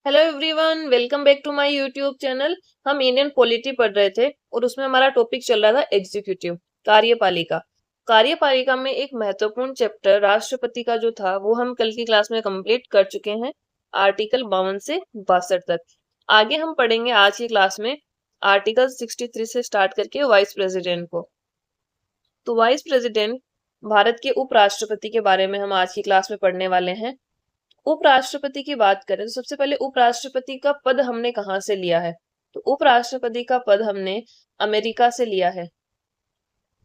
Hello everyone, welcome back to my YouTube channel. हम Indian polity पढ़ रहे थे और उसमें हमारा टॉपिक चल रहा था एग्जीक्यूटिव, कार्यपालिका। कार्यपालिका में एक महत्वपूर्ण चैप्टर राष्ट्रपति का जो था वो हम कल की क्लास में कंप्लीट कर चुके हैं, आर्टिकल 52 से 62 तक। आगे हम पढ़ेंगे आज की क्लास में आर्टिकल 63 से स्टार्ट करके वाइस प्रेसिडेंट को। तो वाइस प्रेसिडेंट भारत के उपराष्ट्रपति के बारे में हम आज की क्लास में पढ़ने वाले हैं। उपराष्ट्रपति की बात करें तो सबसे पहले उपराष्ट्रपति का पद हमने कहाँ से लिया है? तो उपराष्ट्रपति का पद हमने अमेरिका से लिया है।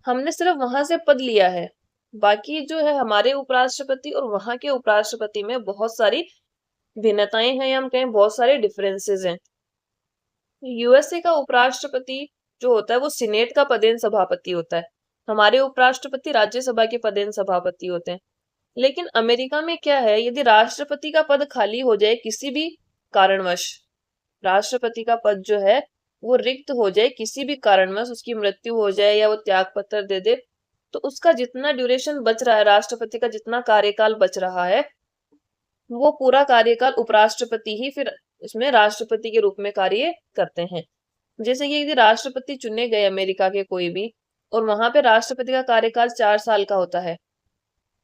हमने सिर्फ वहां से पद लिया है, बाकी जो है हमारे उपराष्ट्रपति और वहां के उपराष्ट्रपति में बहुत सारी भिन्नताएं हैं, या हम कहें बहुत सारे डिफरेंसेस हैं। यूएसए का उपराष्ट्रपति जो होता है वो सीनेट का पदेन सभापति होता है। हमारे उपराष्ट्रपति राज्यसभा के पदेन सभापति होते हैं। लेकिन अमेरिका में क्या है, यदि राष्ट्रपति का पद खाली हो जाए किसी भी कारणवश, राष्ट्रपति का पद जो है वो रिक्त हो जाए किसी भी कारणवश, उसकी मृत्यु हो जाए या वो त्याग पत्र दे दे, तो उसका जितना ड्यूरेशन बच रहा है, राष्ट्रपति का जितना कार्यकाल बच रहा है, वो पूरा कार्यकाल उपराष्ट्रपति ही फिर इसमें राष्ट्रपति के रूप में कार्य करते हैं। जैसे कि यदि राष्ट्रपति चुने गए अमेरिका के कोई भी, और वहां पे राष्ट्रपति का कार्यकाल 4 साल का होता है,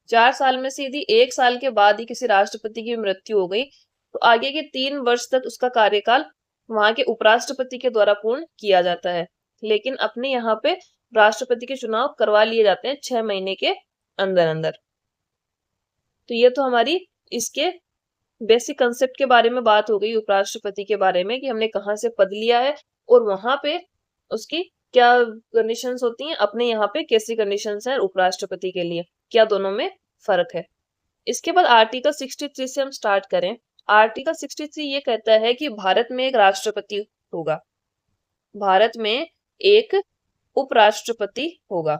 4 साल में से यदि 1 साल के बाद ही किसी राष्ट्रपति की मृत्यु हो गई, तो आगे के 3 वर्ष तक उसका कार्यकाल वहां के उपराष्ट्रपति के द्वारा पूर्ण किया जाता है। लेकिन अपने यहाँ पे राष्ट्रपति के चुनाव करवा लिए जाते हैं 6 महीने के अंदर अंदर। तो ये तो हमारी इसके बेसिक कंसेप्ट के बारे में बात हो गई, उपराष्ट्रपति के बारे में कि हमने कहाँ से पद लिया है और वहां पे उसकी क्या कंडीशंस होती हैं, अपने यहाँ पे कैसी कंडीशंस हैं उपराष्ट्रपति के लिए, क्या दोनों में फर्क है। इसके बाद आर्टिकल 63 से हम स्टार्ट करें। आर्टिकल 63 ये कहता है कि भारत में एक राष्ट्रपति होगा, भारत में एक उपराष्ट्रपति होगा।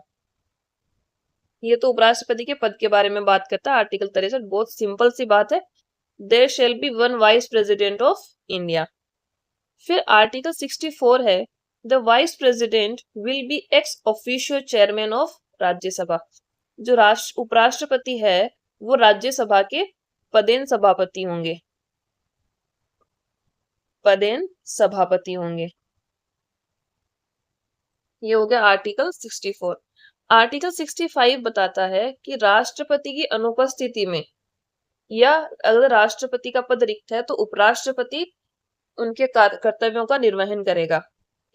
ये तो उपराष्ट्रपति के पद के बारे में बात करता है आर्टिकल 63। बहुत सिंपल सी बात है, there shall be one vice president of India. फिर आर्टिकल 64 है, the vice president will be ex officio chairman of Rajya Sabha. जो उपराष्ट्रपति है वो राज्यसभा के पदेन सभापति होंगे, पदेन सभापति होंगे। ये हो गया आर्टिकल 64। आर्टिकल 65 बताता है कि राष्ट्रपति की अनुपस्थिति में, या अगर राष्ट्रपति का पद रिक्त है तो उपराष्ट्रपति उनके कर्तव्यों का निर्वहन करेगा।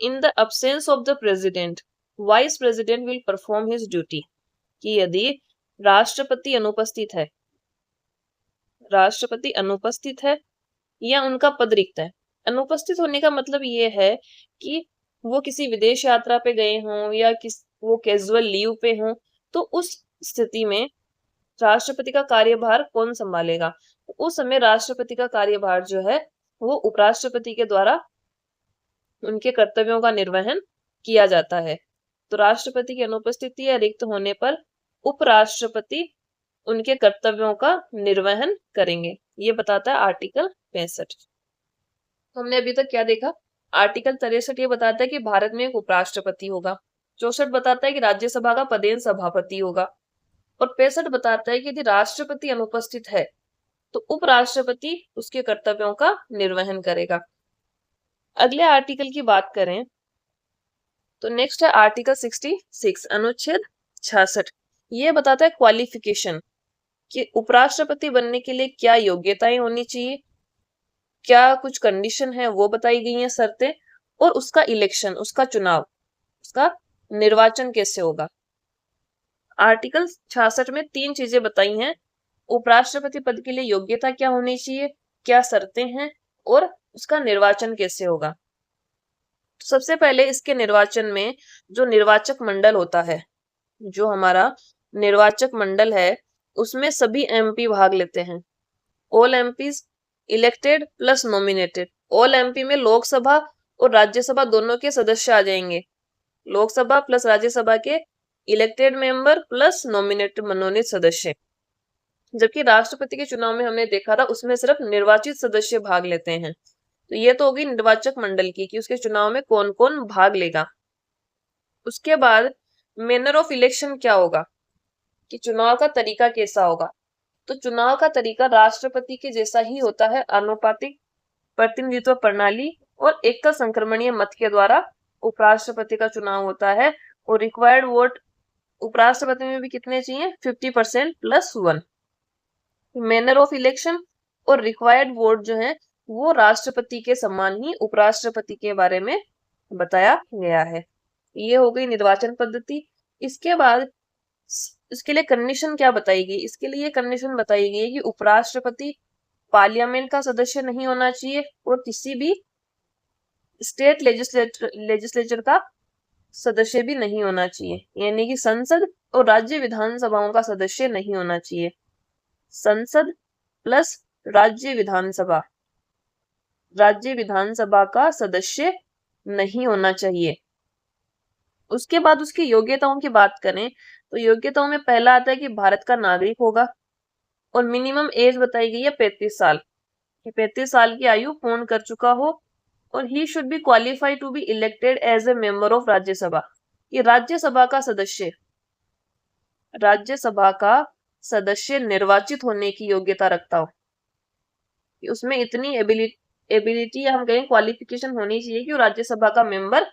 In the absence of the president, vice president will perform his duty. कि यदि राष्ट्रपति अनुपस्थित है, राष्ट्रपति अनुपस्थित है या उनका पद रिक्त है, अनुपस्थित होने का मतलब ये है कि वो किसी विदेश यात्रा पे गए हों या वो कैजुअल लीव पे हों, तो उस स्थिति में राष्ट्रपति का कार्यभार कौन संभालेगा? उस समय राष्ट्रपति का कार्यभार जो है वो उपराष्ट्रपति के द्वारा उनके कर्तव्यों का निर्वहन किया जाता है। तो राष्ट्रपति की अनुपस्थिति या रिक्त होने पर उपराष्ट्रपति उनके कर्तव्यों का निर्वहन करेंगे। ये बताता है आर्टिकल 65। हमने अभी तक क्या देखा? आर्टिकल 63 ये बताता है कि भारत में एक उपराष्ट्रपति होगा। 64 बताता है कि राज्यसभा का पदेन सभापति होगा। और 65 बताता है कि यदि राष्ट्रपति अनुपस्थित है तो उपराष्ट्रपति उसके कर्तव्यों का निर्वहन करेगा। अगले आर्टिकल की बात करें तो नेक्स्ट है आर्टिकल 66, अनुच्छेद 66। ये बताता है क्वालिफिकेशन, कि उपराष्ट्रपति बनने के लिए क्या योग्यताएं होनी चाहिए, क्या कुछ कंडीशन है वो बताई गई हैं, शर्तें, और उसका इलेक्शन, उसका चुनाव, उसका निर्वाचन कैसे होगा। आर्टिकल 66 में 3 चीजें बताई हैं, उपराष्ट्रपति पद के लिए योग्यता क्या होनी चाहिए, क्या शर्तें हैं, और उसका निर्वाचन कैसे होगा। तो सबसे पहले इसके निर्वाचन में जो निर्वाचक मंडल होता है, जो हमारा निर्वाचक मंडल है, उसमें सभी एमपी भाग लेते हैं। All MPs elected plus nominated. All MP में लोकसभा और राज्यसभा दोनों के सदस्य आ जाएंगे, लोकसभा प्लस राज्यसभा के इलेक्टेड मेंबर प्लस नॉमिनेटेड मनोनीत सदस्य। जबकि राष्ट्रपति के चुनाव में हमने देखा था उसमें सिर्फ निर्वाचित सदस्य भाग लेते हैं। तो ये तो होगी निर्वाचक मंडल की, कि उसके चुनाव में कौन कौन भाग लेगा। उसके बाद मैनर ऑफ इलेक्शन क्या होगा, कि चुनाव का तरीका कैसा होगा। तो चुनाव का तरीका राष्ट्रपति के जैसा ही होता है, आनुपातिक प्रतिनिधित्व प्रणाली और एकल संक्रमणीय मत के द्वारा उपराष्ट्रपति का चुनाव होता है। और रिक्वायर्ड वोट उपराष्ट्रपति में भी कितने चाहिए? 50% + 1। मैनर ऑफ इलेक्शन और रिक्वायर्ड वोट जो है वो राष्ट्रपति के समान ही उपराष्ट्रपति के बारे में बताया गया है। ये हो गई निर्वाचन पद्धति। इसके बाद इसके लिए कंडीशन क्या बताई गई? इसके लिए कंडीशन बताई गई है कि उपराष्ट्रपति पार्लियामेंट का सदस्य नहीं होना चाहिए और किसी भी स्टेट लेजिस्लेचर का सदस्य भी नहीं होना चाहिए, यानी कि संसद और राज्य विधानसभाओं का सदस्य नहीं होना चाहिए। संसद प्लस राज्य विधानसभा का सदस्य नहीं होना चाहिए। उसके बाद उसकी योग्यताओं की बात करें तो योग्यताओं में पहला आता है कि भारत का नागरिक होगा और मिनिमम एज बताई गई है 35 साल, कि 35 साल की आयु पूर्ण कर चुका हो। और he should be qualified to be elected as a member of Rajya Sabha, ये राज्यसभा का सदस्य निर्वाचित होने की योग्यता रखता हो, कि उसमें इतनी एबिलिटी या हम कहें क्वालिफिकेशन होनी चाहिए कि वो राज्यसभा का मेंबर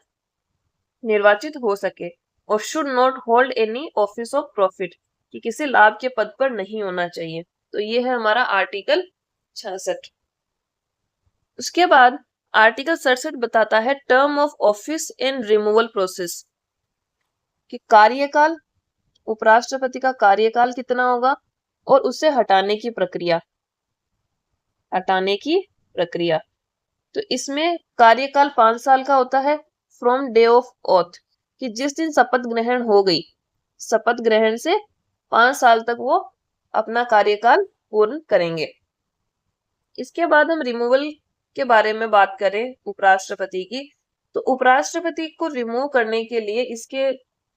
निर्वाचित हो सके। और should not hold any office of profit, कि किसी लाभ के पद पर नहीं होना चाहिए। तो ये है हमारा आर्टिकल 66। उसके बाद आर्टिकल 67 बताता है term of office and removal process, कि कार्यकाल, उपराष्ट्रपति का कार्यकाल कितना होगा और उसे हटाने की प्रक्रिया। तो इसमें कार्यकाल 5 साल का होता है फ्रॉम डे ऑफ ऑथ, कि जिस दिन शपथ ग्रहण हो गई, शपथ ग्रहण से 5 साल तक वो अपना कार्यकाल पूर्ण करेंगे। इसके बाद हम रिमूवल के बारे में बात करें उपराष्ट्रपति की, तो उपराष्ट्रपति को रिमूव करने के लिए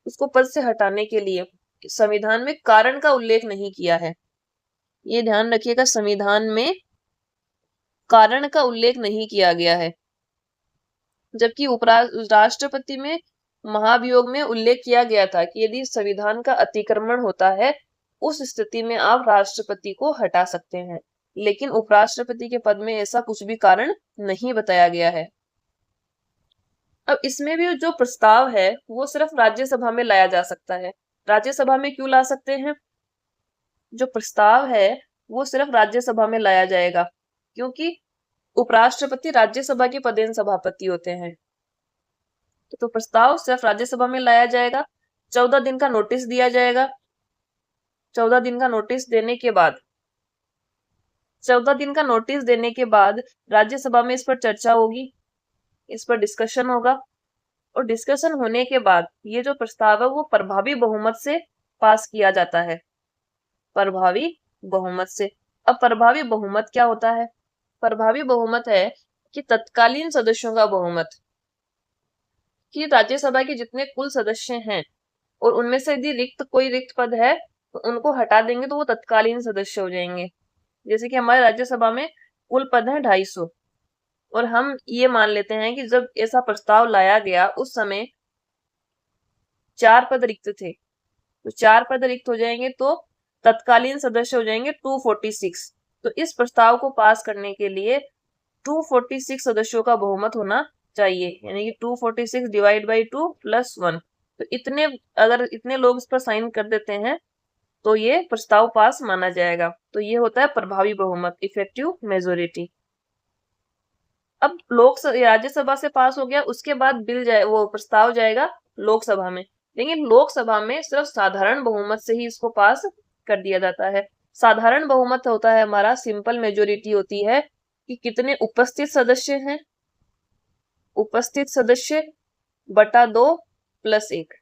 उसको पद से हटाने के लिए संविधान में कारण का उल्लेख नहीं किया है। ये ध्यान रखिएगा, संविधान में कारण का उल्लेख नहीं किया गया है, जबकि राष्ट्रपति में महाभियोग में उल्लेख किया गया था कि यदि संविधान का अतिक्रमण होता है उस स्थिति में आप राष्ट्रपति को हटा सकते हैं, लेकिन उपराष्ट्रपति के पद में ऐसा कुछ भी कारण नहीं बताया गया है। अब इसमें भी जो प्रस्ताव है वो सिर्फ राज्यसभा में लाया जा सकता है। राज्यसभा में क्यों ला सकते हैं? जो प्रस्ताव है वो सिर्फ राज्यसभा में लाया जाएगा, क्योंकि उपराष्ट्रपति राज्यसभा के पदेन सभापति होते हैं। तो प्रस्ताव सिर्फ राज्यसभा में लाया जाएगा। 14 दिन का नोटिस दिया जाएगा। 14 दिन का नोटिस देने के बाद राज्यसभा में इस पर चर्चा होगी, इस पर डिस्कशन होगा और डिस्कशन होने के बाद ये जो प्रस्ताव है वो प्रभावी बहुमत से पास किया जाता है। प्रभावी बहुमत से। अब प्रभावी बहुमत क्या होता है? प्रभावी बहुमत है कि तत्कालीन सदस्यों का बहुमत, कि राज्यसभा के जितने कुल सदस्य हैं और उनमें से यदि कोई रिक्त पद है तो उनको हटा देंगे तो वो तत्कालीन सदस्य हो जाएंगे। जैसे कि हमारे राज्यसभा में कुल पद है 250 और हम ये मान लेते हैं कि जब ऐसा प्रस्ताव लाया गया उस समय 4 पद रिक्त थे, तो 4 पद रिक्त हो जाएंगे तो तत्कालीन सदस्य हो जाएंगे 246। तो इस प्रस्ताव को पास करने के लिए 246 सदस्यों का बहुमत होना चाहिए, यानी कि 246 डिवाइड बाई 2 + 1। तो अगर इतने लोग इस पर साइन कर देते हैं तो ये प्रस्ताव पास माना जाएगा। तो ये होता है प्रभावी बहुमत, इफेक्टिव मेजोरिटी। अब राज्यसभा से पास हो गया, उसके बाद वो प्रस्ताव जाएगा लोकसभा में, लेकिन लोकसभा में सिर्फ साधारण बहुमत से ही इसको पास कर दिया जाता है। साधारण बहुमत होता है हमारा, सिंपल मेजोरिटी होती है कि कितने उपस्थित सदस्य हैं, उपस्थित सदस्य बटा 2 + 1,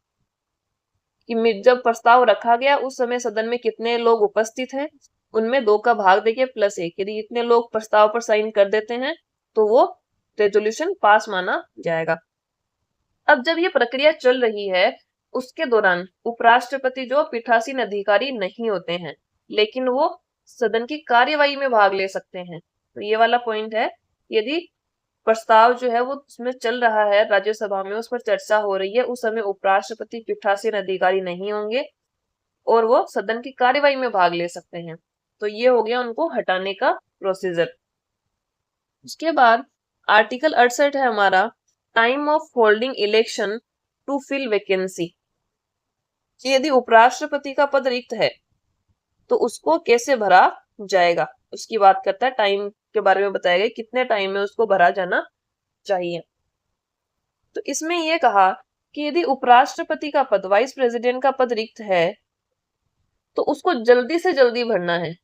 कि जब प्रस्ताव रखा गया उस समय सदन में कितने लोग उपस्थित हैं उनमें 2 का भाग देके +1, यदि इतने लोग प्रस्ताव पर साइन कर देते हैं तो वो रेजोल्यूशन पास माना जाएगा। अब जब ये प्रक्रिया चल रही है उसके दौरान उपराष्ट्रपति जो पीठासीन अधिकारी नहीं होते हैं, लेकिन वो सदन की कार्यवाही में भाग ले सकते हैं। तो ये वाला पॉइंट है, यदि प्रस्ताव जो है वो उसमें चल रहा है राज्यसभा में, उस पर चर्चा हो रही है, उस समय उपराष्ट्रपति पीठासीन अधिकारी नहीं होंगे और वो सदन की कार्यवाही में भाग ले सकते हैं। तो ये हो गया उनको हटाने का प्रोसीजर। उसके बाद आर्टिकल 68 है हमारा, time of holding election to fill vacancy, कि यदि उपराष्ट्रपति का पद रिक्त है तो उसको कैसे भरा जाएगा, उसकी बात करता है। टाइम के बारे में बताया गया कितने टाइम में उसको भरा जाना चाहिए। तो इसमें यह कहा कि यदि उपराष्ट्रपति का पद, वाइस प्रेसिडेंट का पद रिक्त है तो उसको जल्दी से जल्दी भरना है,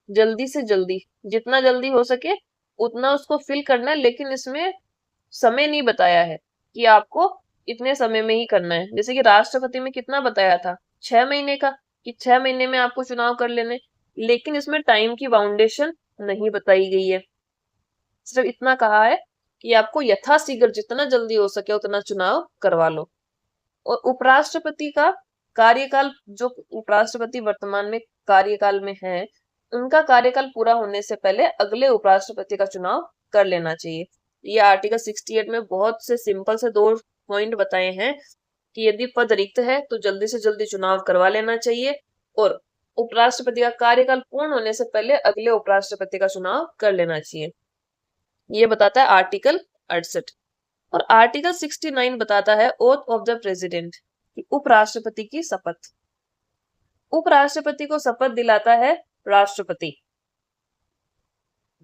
जल्दी से जल्दी, जितना जल्दी हो सके उतना उसको फिल करना है। लेकिन इसमें समय नहीं बताया है कि आपको इतने समय में ही करना है। जैसे कि राष्ट्रपति में कितना बताया था, 6 महीने का, कि 6 महीने में आपको चुनाव कर लेने। लेकिन इसमें टाइम की बाउंडेशन नहीं बताई गई है, सिर्फ इतना कहा है कि आपको यथाशीघ्र जितना जल्दी हो सके उतना चुनाव करवा लो। और उपराष्ट्रपति का कार्यकाल, जो उपराष्ट्रपति वर्तमान में कार्यकाल में है, उनका कार्यकाल पूरा होने से पहले अगले उपराष्ट्रपति का चुनाव कर लेना चाहिए। ये आर्टिकल 68 में बहुत से सिंपल से 2 पॉइंट बताए हैं कि यदि पद रिक्त है तो जल्दी से जल्दी चुनाव करवा लेना चाहिए, और उपराष्ट्रपति का कार्यकाल पूर्ण होने से पहले अगले उपराष्ट्रपति का चुनाव कर लेना चाहिए। ये बताता है आर्टिकल 68। और आर्टिकल 69 बताता है ओथ ऑफ द प्रेसिडेंट, उपराष्ट्रपति की शपथ। उपराष्ट्रपति को शपथ दिलाता है राष्ट्रपति,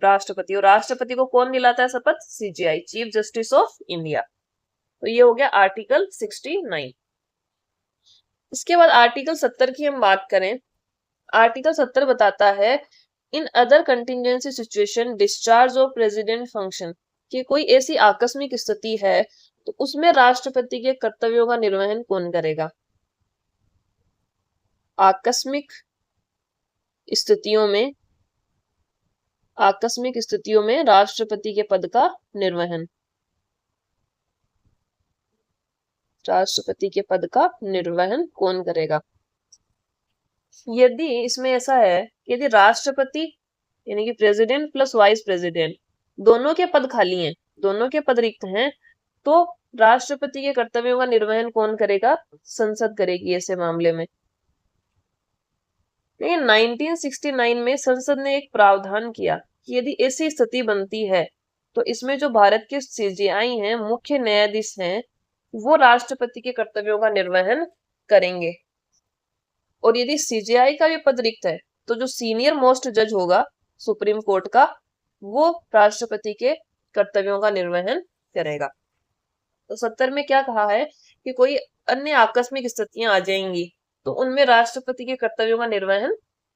और राष्ट्रपति को कौन दिलाता है शपथ? CJI, chief justice of India. तो ये हो गया आर्टिकल 69। इसके बाद आर्टिकल 70 की हम बात करें। आर्टिकल 70 बताता है in other contingency situation discharge of president function, कि कोई ऐसी आकस्मिक स्थिति है तो उसमें राष्ट्रपति के कर्तव्यों का निर्वहन कौन करेगा। आकस्मिक स्थितियों में राष्ट्रपति के पद का निर्वहन, कौन करेगा। यदि इसमें ऐसा है कि यदि राष्ट्रपति यानी कि प्रेसिडेंट प्लस वाइस प्रेसिडेंट दोनों के पद खाली हैं, दोनों के पद रिक्त हैं, तो राष्ट्रपति के कर्तव्यों का निर्वहन कौन करेगा? संसद करेगी ऐसे मामले में। लेकिन 1969 में संसद ने एक प्रावधान किया कि यदि ऐसी स्थिति बनती है तो इसमें जो भारत के सीजेआई हैं, मुख्य न्यायाधीश हैं, वो राष्ट्रपति के कर्तव्यों का निर्वहन करेंगे। और यदि सीजेआई का भी पद रिक्त है तो जो सीनियर मोस्ट जज होगा सुप्रीम कोर्ट का, वो राष्ट्रपति के कर्तव्यों का निर्वहन करेगा। तो 70 में क्या कहा है कि कोई अन्य आकस्मिक स्थितियां आ जाएंगी तो उनमें राष्ट्रपति के कर्तव्यों का निर्वहन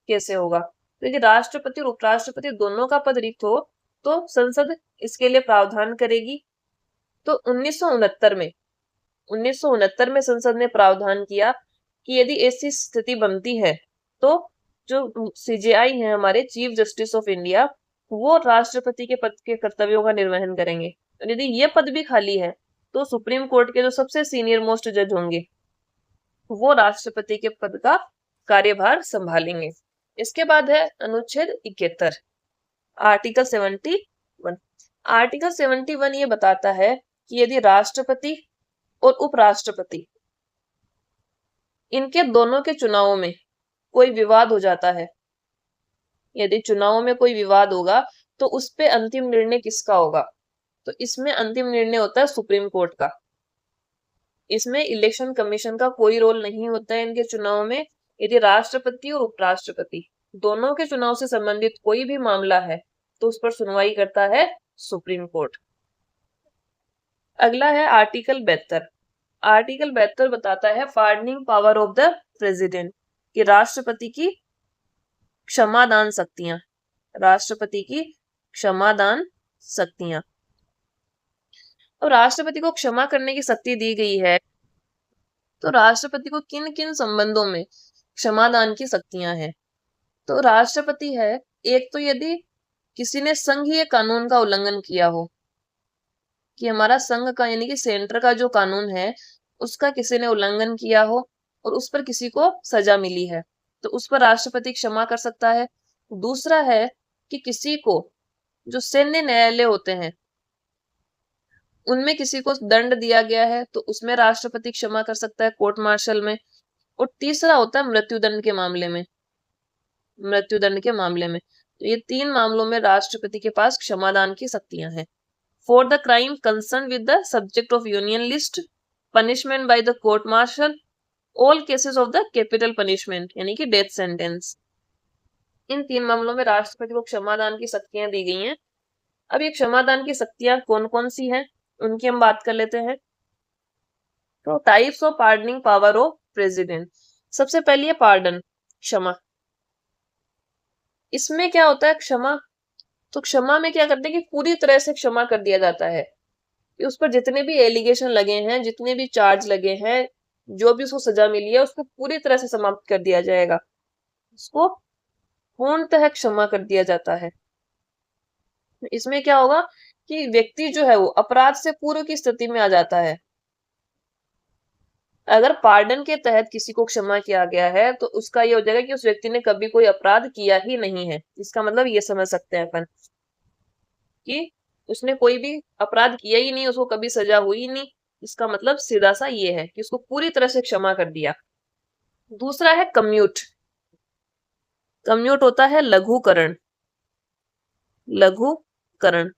कैसे होगा। तो यदि राष्ट्रपति और उपराष्ट्रपति दोनों का पद रिक्त हो तो संसद इसके लिए प्रावधान करेगी। तो 1969 में संसद ने प्रावधान किया कि यदि ऐसी स्थिति बनती है तो जो सीजेआई है हमारे, चीफ जस्टिस ऑफ इंडिया, वो राष्ट्रपति के पद के कर्तव्यों का निर्वहन करेंगे। और यदि ये पद भी खाली है तो सुप्रीम कोर्ट के जो सबसे सीनियर मोस्ट जज होंगे वो राष्ट्रपति के पद का कार्यभार संभालेंगे। इसके बाद है अनुच्छेद 71, आर्टिकल 71। आर्टिकल 71 ये बताता है कि यदि राष्ट्रपति और उपराष्ट्रपति इनके दोनों के चुनावों में कोई विवाद हो जाता है, यदि चुनावों में कोई विवाद होगा तो उस पे अंतिम निर्णय किसका होगा? तो इसमें अंतिम निर्णय होता है सुप्रीम कोर्ट का। इसमें इलेक्शन कमीशन का कोई रोल नहीं होता है इनके चुनाव में। यदि राष्ट्रपति और उपराष्ट्रपति दोनों के चुनाव से संबंधित कोई भी मामला है तो उस पर सुनवाई करता है सुप्रीम कोर्ट। अगला है आर्टिकल 72। आर्टिकल 72 बताता है pardoning power of the president, कि राष्ट्रपति की क्षमादान शक्तियां, अब राष्ट्रपति को क्षमा करने की शक्ति दी गई है तो राष्ट्रपति को किन किन संबंधों में क्षमादान की शक्तियां हैं। तो राष्ट्रपति है, एक तो यदि किसी ने संघीय कानून का उल्लंघन किया हो, कि हमारा संघ का यानी कि सेंटर का जो कानून है उसका किसी ने उल्लंघन किया हो और उस पर किसी को सजा मिली है, तो उस पर राष्ट्रपति क्षमा कर सकता है। दूसरा है कि किसी को, जो सैन्य न्यायालय होते हैं उनमें किसी को दंड दिया गया है तो उसमें राष्ट्रपति क्षमा कर सकता है कोर्ट मार्शल में। और तीसरा होता है मृत्युदंड के मामले में। तो ये 3 मामलों में राष्ट्रपति के पास क्षमादान की शक्तियां हैं। For the crime concern with the subject of union list, punishment by the court martial, all cases of the capital punishment यानी कि डेथ सेंटेंस। इन 3 मामलों में राष्ट्रपति को क्षमादान की शक्तियां दी गई हैं। अब ये क्षमादान की शक्तियां कौन कौन सी हैं उनकी हम बात कर लेते हैं। तो types of pardoning power of president. सबसे पहली है पार्डन, क्षमा। इसमें क्या होता है क्षमा, तो क्षमा में क्या करते हैं कि पूरी तरह से क्षमा कर दिया जाता है कि उस पर जितने भी एलिगेशन लगे हैं, जितने भी चार्ज लगे हैं, जो भी उसको सजा मिली है उसको पूरी तरह से समाप्त कर दिया जाएगा, उसको पूर्णतः क्षमा कर दिया जाता है। इसमें क्या होगा कि व्यक्ति जो है वो अपराध से पूर्व की स्थिति में आ जाता है। अगर पार्डन के तहत किसी को क्षमा किया गया है तो उसका ये हो जाएगा कि उस व्यक्ति ने कभी कोई अपराध किया ही नहीं है। इसका मतलब ये समझ सकते हैं अपन कि उसने कोई भी अपराध किया ही नहीं, उसको कभी सजा हुई नहीं। इसका मतलब सीधा सा ये है कि उसको पूरी तरह से क्षमा कर दिया। दूसरा है कम्यूट। कम्यूट होता है लघुकरण। लघुकरण,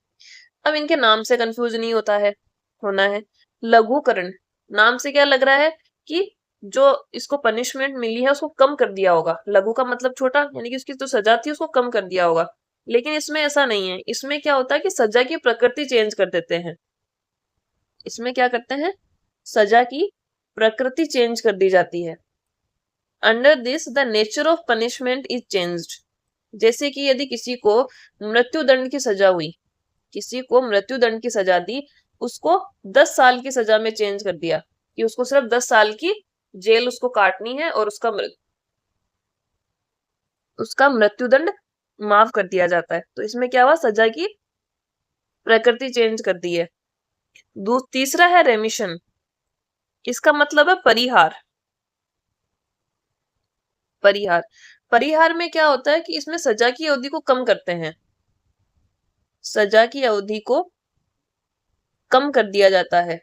अब इनके नाम से कंफ्यूज नहीं होना है। लघुकरण नाम से क्या लग रहा है कि जो इसको पनिशमेंट मिली है उसको कम कर दिया होगा। लघु का मतलब छोटा, यानी कि उसकी जो सजा थी उसको कम कर दिया होगा। लेकिन इसमें ऐसा नहीं है। इसमें क्या होता है कि सजा की प्रकृति चेंज कर देते हैं। इसमें क्या करते हैं, सजा की प्रकृति चेंज कर दी जाती है। Under this the nature of punishment is changed. जैसे कि यदि किसी को मृत्युदंड की सजा हुई, किसी को मृत्युदंड की सजा दी, उसको 10 साल की सजा में चेंज कर दिया कि उसको सिर्फ 10 साल की जेल उसको काटनी है और उसका मृत्युदंड माफ कर दिया जाता है। तो इसमें क्या हुआ, सजा की प्रकृति चेंज कर दी है। तीसरा है रेमिशन। इसका मतलब है परिहार। परिहार, परिहार में क्या होता है कि इसमें सजा की अवधि को कम करते हैं। सजा की अवधि को कम कर दिया जाता है।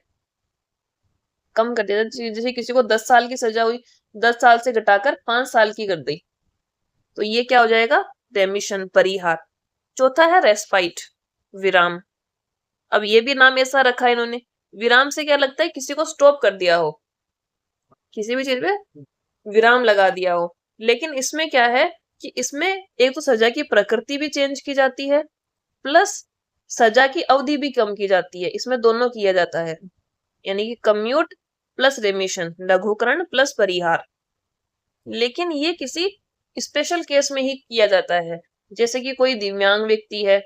कम कर दिया जाता है। जैसे किसी को 10 साल की सजा हुई, 10 साल से घटाकर 5 साल की कर दी, तो ये क्या हो जाएगा, रेमिशन, परिहार। चौथा है रेस्पाइट, विराम। अब ये भी नाम ऐसा रखा है इन्होंने। विराम से क्या लगता है, किसी को स्टॉप कर दिया हो, किसी भी चीज पे विराम लगा दिया हो। लेकिन इसमें क्या है कि इसमें एक तो सजा की प्रकृति भी चेंज की जाती है, प्लस सजा की अवधि भी कम की जाती है। इसमें दोनों किया जाता है, यानी कि कम्यूट प्लस रेमिशन, लघुकरण प्लस परिहार। लेकिन ये किसी स्पेशल केस में ही किया जाता है। जैसे कि कोई दिव्यांग व्यक्ति है,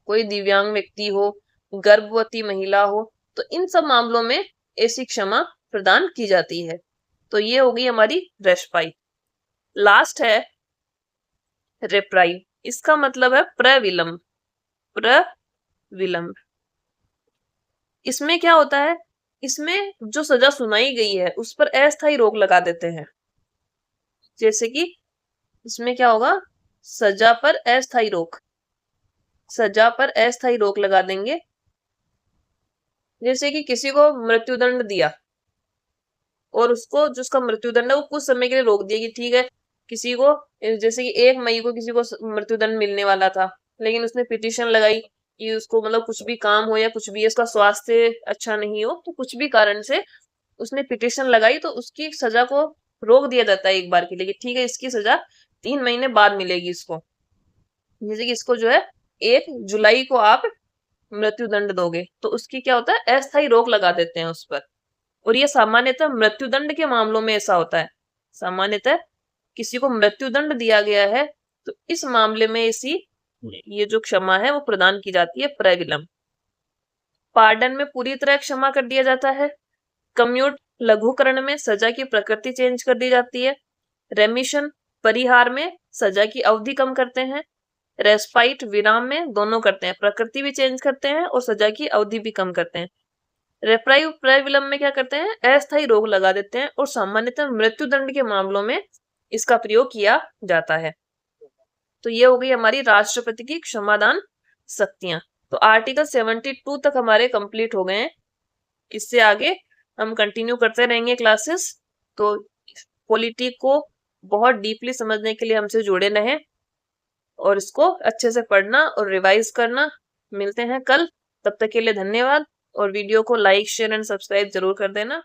कोई दिव्यांग व्यक्ति हो, गर्भवती महिला हो, तो इन सब मामलों में ऐसी क्षमा प्रदान की जाती है। तो ये हो गई हमारी रेस्पाइट। लास्ट है रेप्राइव। इसका मतलब है प्रविलंब। प्रविलंब, इसमें क्या होता है, इसमें जो सजा सुनाई गई है उस पर अस्थायी रोक लगा देते हैं। जैसे कि इसमें क्या होगा, सजा पर अस्थायी रोक, सजा पर अस्थायी रोक लगा देंगे। जैसे कि किसी को मृत्युदंड दिया और उसको जो उसका मृत्युदंड है वो कुछ समय के लिए रोक दिया कि ठीक है, किसी को जैसे कि 1 मई को किसी को मृत्युदंड मिलने वाला था, लेकिन उसने पिटीशन लगाई कि उसको मतलब कुछ भी काम हो या कुछ भी उसका स्वास्थ्य अच्छा नहीं हो, तो कुछ भी कारण से उसने पिटीशन लगाई, तो उसकी सजा को रोक दिया जाता है एक बार के लिए कि ठीक है, इसकी सजा 3 महीने बाद मिलेगी इसको। जैसे कि इसको जो है 1 जुलाई को आप मृत्युदंड दोगे, तो उसकी क्या होता है, अस्थायी रोक लगा देते हैं उस पर। और ये सामान्यतः मृत्युदंड के मामलों में ऐसा होता है। सामान्यतः किसी को मृत्युदंड दिया गया है तो इस मामले में ये जो क्षमा है वो प्रदान की जाती है प्रविलंब। पार्डन में पूरी तरह क्षमा कर दिया जाता है। कम्यूट, लघुकरण में सजा की प्रकृति चेंज कर दी जाती है। रेमिशन, परिहार में सजा की अवधि कम करते हैं। रेस्पाइट, विराम में दोनों करते हैं, प्रकृति भी चेंज करते हैं और सजा की अवधि भी कम करते हैं। रेप्राइव, प्रविलंब में क्या करते हैं, अस्थायी रोक लगा देते हैं और सामान्यतः मृत्युदंड के मामलों में इसका प्रयोग किया जाता है। तो ये हो गई हमारी राष्ट्रपति की क्षमादान शक्तियां। तो आर्टिकल 72 तक हमारे कंप्लीट हो गए हैं। इससे आगे हम कंटिन्यू करते रहेंगे क्लासेस। तो पॉलिटी को बहुत डीपली समझने के लिए हमसे जुड़े रहें और इसको अच्छे से पढ़ना और रिवाइज करना। मिलते हैं कल, तब तक के लिए धन्यवाद और वीडियो को लाइक, शेयर एंड सब्सक्राइब ज़रूर कर देना।